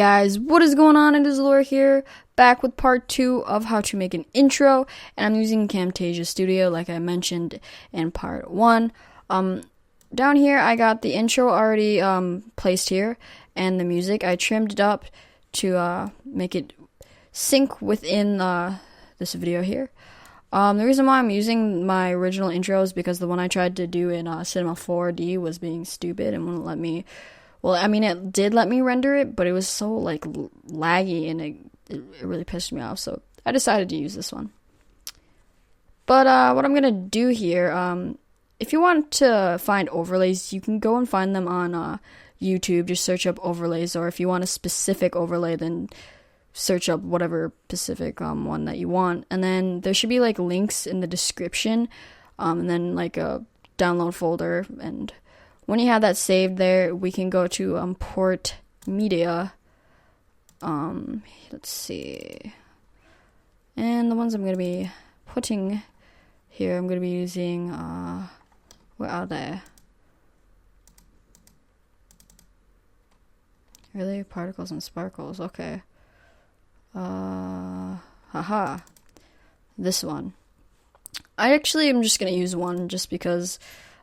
guys, what is going on? It is Laura here, back with part 2 of how to make an intro, and I'm using Camtasia Studio like I mentioned in part 1. Down here I got the intro already placed here, and the music. I trimmed it up to make it sync within this video here. The reason why I'm using my original intro is because the one I tried to do in Cinema 4D was being stupid and wouldn't let me. Well, I mean, it did let me render it, but it was so, like, laggy, and it really pissed me off, so I decided to use this one. But, what I'm gonna do here, if you want to find overlays, you can go and find them on, YouTube, just search up overlays, or if you want a specific overlay, then search up whatever specific, one that you want, and then there should be, like, links in the description, and then, like, a download folder, and when you have that saved there, we can go to import media. Let's see. And the ones I'm going to be putting here, I'm going to be using, where are they? Really? Particles and sparkles. Okay. Haha. This one. I actually am just going to use one just because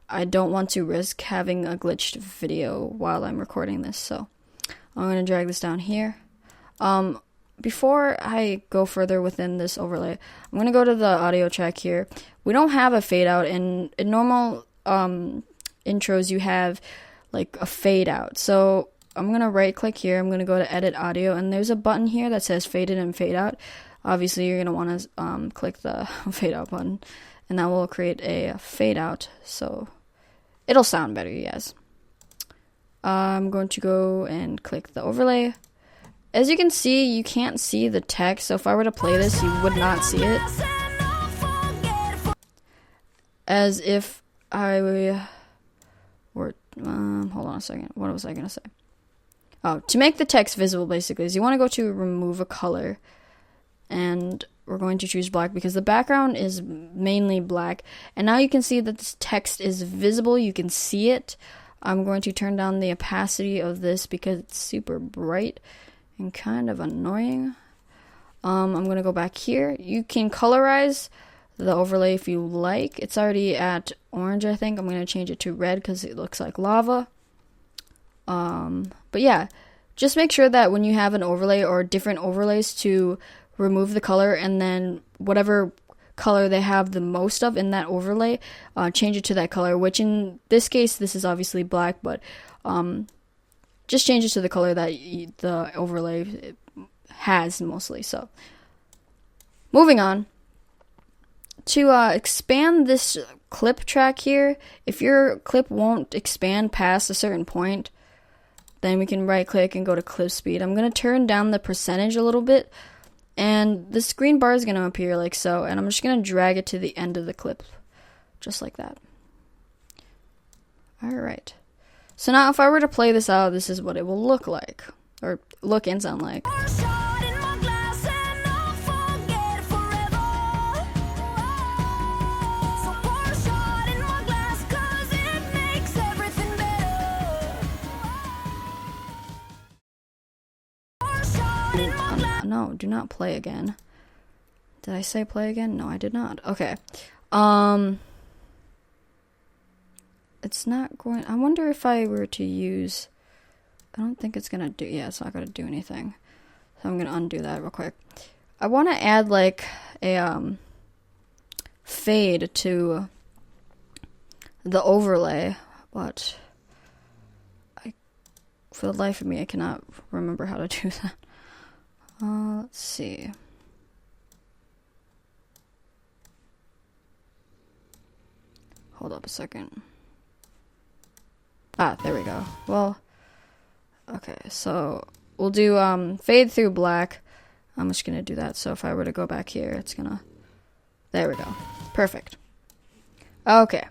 I don't want to risk having a glitched video while I'm recording this, so I'm going to drag this down here. Before I go further within this overlay, I'm going to go to the audio track here. We don't have a fade out, and in normal intros you have like a fade out. So I'm going to right click here, I'm going to go to edit audio, and there's a button here that says fade in and fade out. Obviously you're going to want to click the fade out button, and that will create a fade out, so it'll sound better, you guys. I'm going to go and click the overlay. As you can see, you can't see the text, so if I were to play this, you would not see it. As if I were, hold on a second, what was I going to say? Oh, to make the text visible, basically, is you want to go to remove a color, and we're going to choose black because the background is mainly black. And now you can see that this text is visible. You can see it. I'm going to turn down the opacity of this because it's super bright and kind of annoying. I'm going to go back here. You can colorize the overlay if you like. It's already at orange, I think. I'm going to change it to red because it looks like lava. But yeah, just make sure that when you have an overlay or different overlays to remove the color, and then whatever color they have the most of in that overlay, change it to that color, which in this case, this is obviously black, but just change it to the color that the overlay has mostly. So, moving on. To expand this clip track here, if your clip won't expand past a certain point, then we can right click and go to clip speed. I'm going to turn down the percentage a little bit, and this green bar is going to appear like so, and I'm just going to drag it to the end of the clip, just like that. Alright. So now if I were to play this out, this is what it will look like, or look and sound like. No, do not play again. Did I say play again? No, I did not. Okay. It's not going. I wonder if I were to use. I don't think it's gonna do. Yeah, it's not gonna do anything. So I'm gonna undo that real quick. I want to add like a fade to the overlay, but for the life of me, I cannot remember how to do that. Let's see. Hold up a second. Ah, there we go. Well, okay, so we'll do fade through black. I'm just gonna do that, so if I were to go back here, it's gonna, there we go. Perfect. Okay.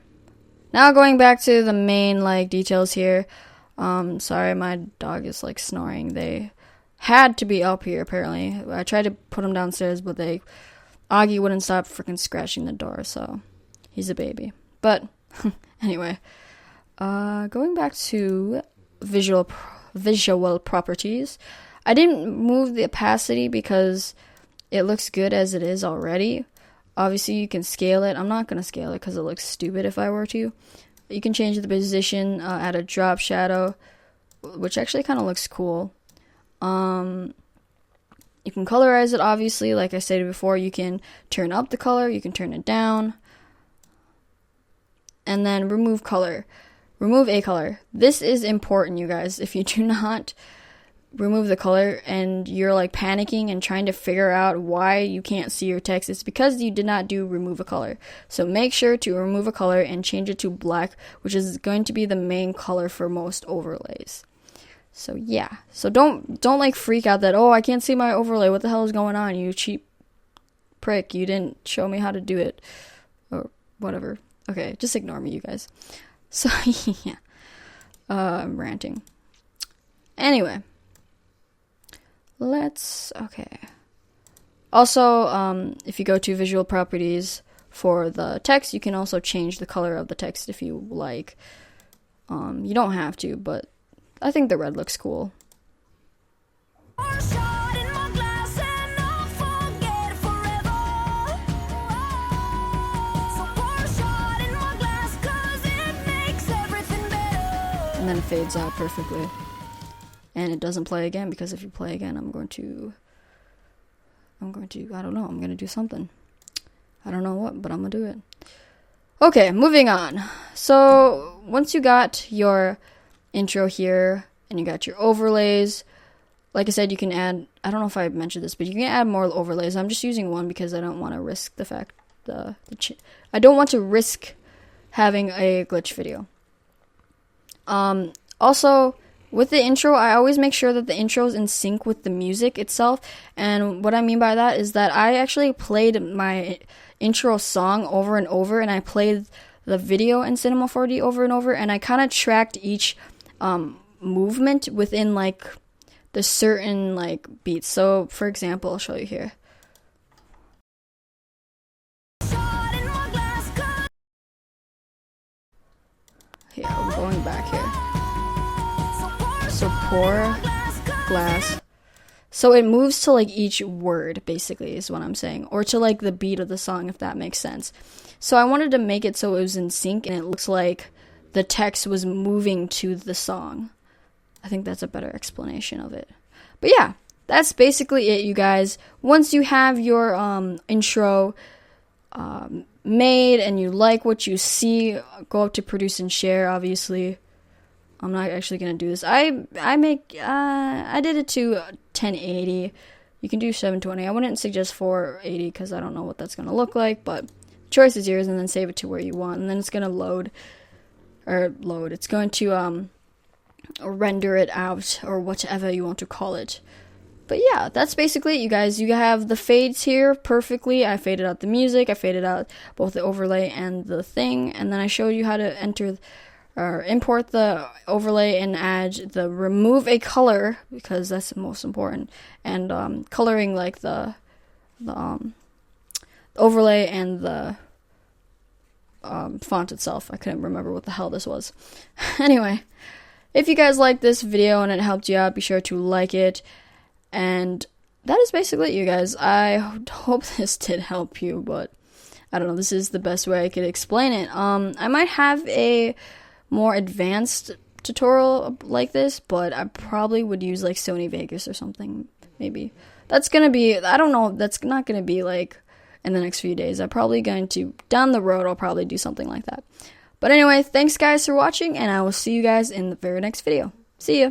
Now going back to the main, like, details here. Sorry, my dog is, like, snoring. They had to be up here, apparently. I tried to put him downstairs, but Augie wouldn't stop freaking scratching the door, so he's a baby. But, anyway, going back to visual properties, I didn't move the opacity because it looks good as it is already. Obviously, you can scale it. I'm not going to scale it because it looks stupid if I were to. You can change the position, add a drop shadow, which actually kind of looks cool. You can colorize it, obviously. Like I stated before, you can turn up the color, you can turn it down. And then remove color. Remove a color. This is important, you guys. If you do not remove the color and you're like panicking and trying to figure out why you can't see your text, it's because you did not do remove a color. So make sure to remove a color and change it to black, which is going to be the main color for most overlays. So yeah, so don't like freak out that, oh, I can't see my overlay, what the hell is going on, you cheap prick, you didn't show me how to do it, or whatever. Okay, just ignore me, you guys. So yeah, I'm ranting. Anyway. Okay. Also, if you go to visual properties for the text, you can also change the color of the text if you like. You don't have to, but I think the red looks cool. And then it fades out perfectly. And it doesn't play again, because if you play again, I'm going to, I don't know, I'm going to do something. I don't know what, but I'm going to do it. Okay, moving on. So, once you got your intro here, and you got your overlays, like I said, you can add, I don't know if I mentioned this, but you can add more overlays. I'm just using one because I don't want to risk the fact, I don't want to risk having a glitch video. Also, with the intro, I always make sure that the intro is in sync with the music itself. And what I mean by that is that I actually played my intro song over and over, and I played the video in Cinema 4D over and over, and I kind of tracked each movement within like the certain like beats. So, for example, I'll show you here. Here, I'm going back here. So pour glass. So it moves to like each word, basically, is what I'm saying. Or to like the beat of the song, if that makes sense. So I wanted to make it so it was in sync and it looks like the text was moving to the song. I think that's a better explanation of it. But yeah, that's basically it, you guys. Once you have your intro made and you like what you see, go up to produce and share, obviously. I'm not actually gonna do this. I did it to 1080. You can do 720. I wouldn't suggest 480 because I don't know what that's gonna look like, but choice is yours, and then save it to where you want, and then it's gonna load. It's going to render it out, or whatever you want to call it. But yeah, that's basically it, you guys. You have the fades here perfectly. I faded out the music. I faded out both the overlay and the thing, and then I showed you how to enter or import the overlay and add the remove a color, because that's the most important, and coloring like the overlay and the font itself. I couldn't remember what the hell this was. Anyway, if you guys liked this video and it helped you out, be sure to like it. And that is basically it, you guys. I hope this did help you, but I don't know, this is the best way I could explain it. I might have a more advanced tutorial like this, but I probably would use like Sony Vegas or something, maybe. That's gonna be, I don't know, that's not gonna be like in the next few days. I'm probably going to, down the road, I'll probably do something like that. But anyway, thanks guys for watching, and I will see you guys in the very next video. See ya!